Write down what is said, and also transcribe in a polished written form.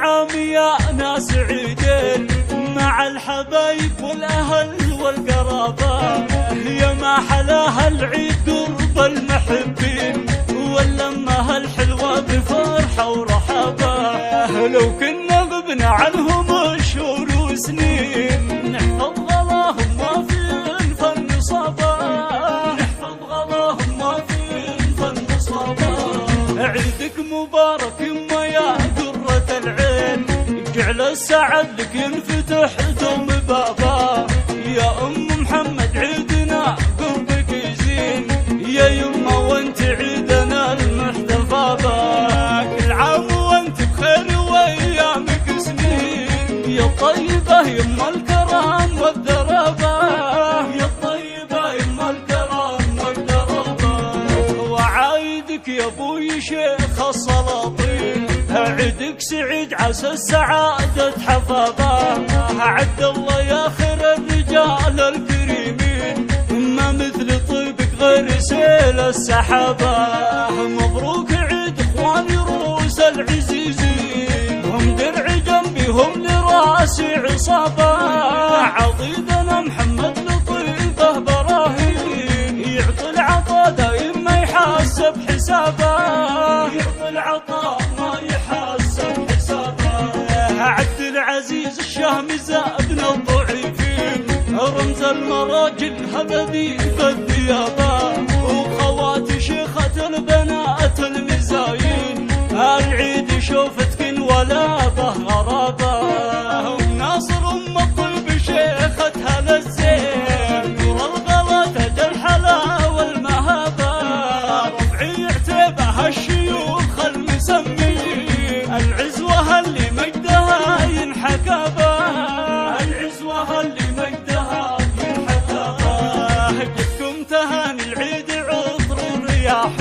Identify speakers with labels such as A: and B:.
A: عام يا ناس عيدين مع الحبايب والأهل والقرابة، يا ما حلاها العيد قرب المحبين واللمة الحلوة بفرحة ورحابة. لو كنا غبنا عنهم شهور وسنين نحفظ غلاهم ما في الفن صابا، نحفظ غلاهم ما في الفن صابا. عيدك مبارك يما يا قرة العين، جعل السعد لك ينفتح دوم بابا. يا أم محمد عيدنا قربك يزين، يا يما وانت عيدنا المحتفى بك. كل عام وانت بخير وايامك سنين، يا طيبة يما الكرم والدرابة، يا طيبة يما الكرم والدرابة. وعايدك يا ابوي شيخ السلاطين، عيدك سعيد عسى السعادة حفظه. عبد الله يا خير الرجال الكريمين، ما مثل طيبك غير سيل السحابة. مبروك عيد اخواني روس العزيزين، هم درع جنبي هم لراسي عصابة. عضيدنا محمد لطيفه براهين، يعطي العطا دايم ما يحاسب حسابه، يعطي العطا ما يحاسب حسابه. عبد العزيز الشامي زادنا الضعيفين، رمز المراجل هبذي بالثيابه. وخواتي شيخة البنات المزايين، العيد شوفتك ولا به غرابه. وناصر ام الطيب شيختها للزين، نور الغلا تاج الحلا والمهابه. ربعي عتيبه الشيوخ المسمين، العزوه اللي مجدها ينحكى به، العزوه اللي مجدها ينحكى به. جبتكم تهاني العيد عطر الرياح،